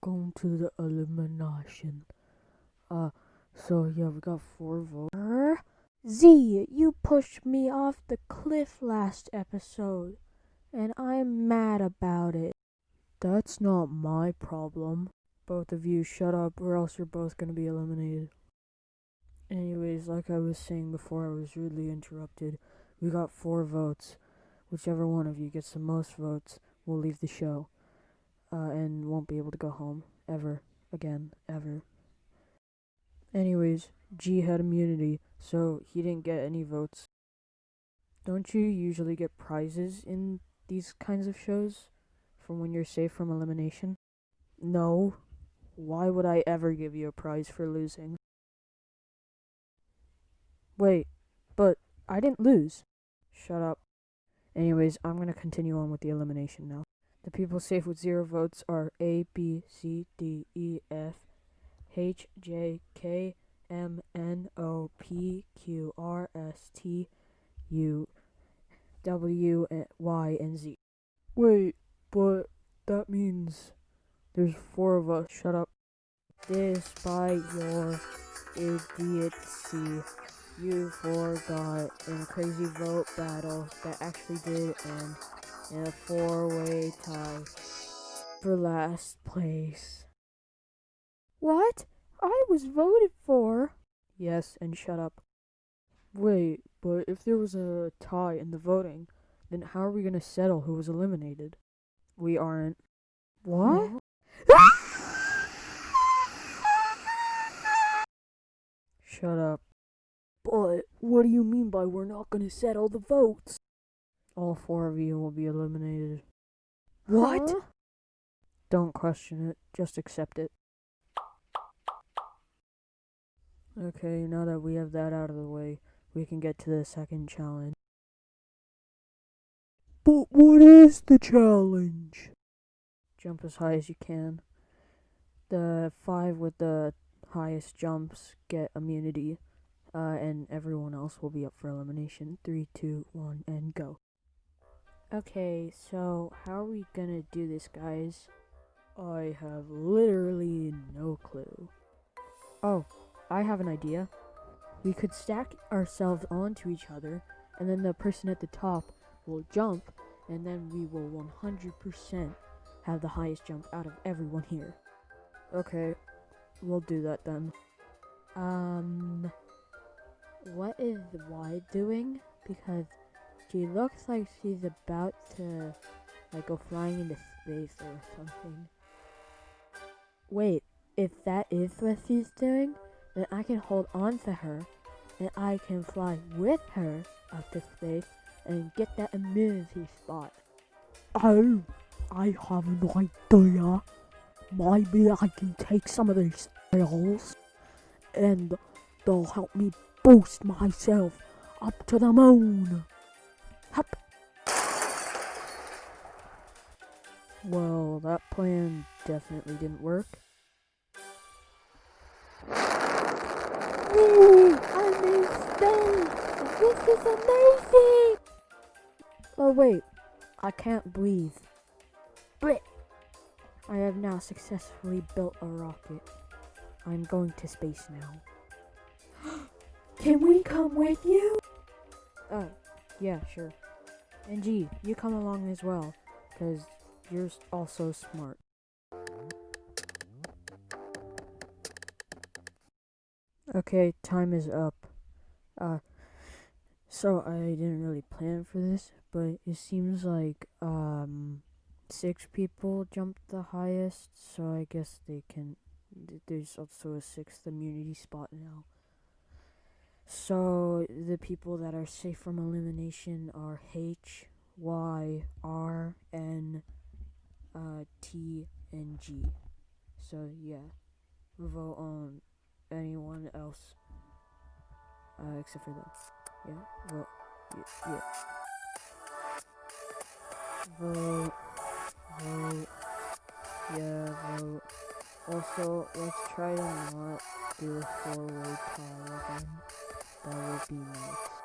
Welcome to the elimination. So yeah, we got 4 votes. Z, you pushed me off the cliff last episode, and I'm mad about it. That's not my problem. Both of you shut up or else you're both gonna be eliminated. Anyways, like I was saying before I was rudely interrupted, we got 4 votes. Whichever one of you gets the most votes will leave the show. And won't be able to go home ever again, ever. Anyways, G had immunity, so he didn't get any votes. Don't you usually get prizes in these kinds of shows from when you're safe from elimination? No. Why would I ever give you a prize for losing? Wait, but I didn't lose. Shut up. Anyways, I'm gonna continue on with the elimination now. The people safe with 0 votes are A, B, C, D, E, F, H, J, K, M, N, O, P, Q, R, S, T, U, W, Y, and Z. Wait, but that means there's 4 of us. Shut up. Despite your idiocy, you forgot in a crazy vote battle that actually did end in a 4-way tie for last place. What? I was voted for. Yes, and shut up. Wait, but if there was a tie in the voting, then how are we gonna settle who was eliminated? We aren't. What? Shut up. But what do you mean by we're not gonna settle the votes? All 4 of you will be eliminated. What? Huh? Don't question it, just accept it. Okay, now that we have that out of the way, we can get to the second challenge. But what is the challenge? Jump as high as you can. The 5 with the highest jumps get immunity, and everyone else will be up for elimination. 3, 2, 1, and go. Okay, so how are we gonna do this, guys? I have literally no clue. Oh, I have an idea. We could stack ourselves onto each other, and then the person at the top will jump, and then we will 100% have the highest jump out of everyone here. Okay, we'll do that then. What is Y doing? Because she looks like she's about to, go flying into space or something. Wait, if that is what she's doing, then I can hold on to her, and I can fly with her up to space and get that immunity spot. Oh, I have an idea. Maybe I can take some of these skills, and they'll help me boost myself up to the moon. Hup. Well, that plan definitely didn't work. Ooh, I'm in space! This is amazing! Oh wait, I can't breathe. Blech! I have now successfully built a rocket. I'm going to space now. Can we come with you? Oh, yeah, sure. And G, you come along as well, because you're also smart. Okay, time is up. So I didn't really plan for this, but it seems like, 6 people jumped the highest, so I guess there's also a 6th immunity spot now. So the people that are safe from elimination are H, Y, R, N, T, and G. So yeah, vote on anyone else, except for them. Yeah, vote. Yeah. Vote. Vote. Yeah, vote. Also, let's try to not do a 4-way tie again. That would be nice.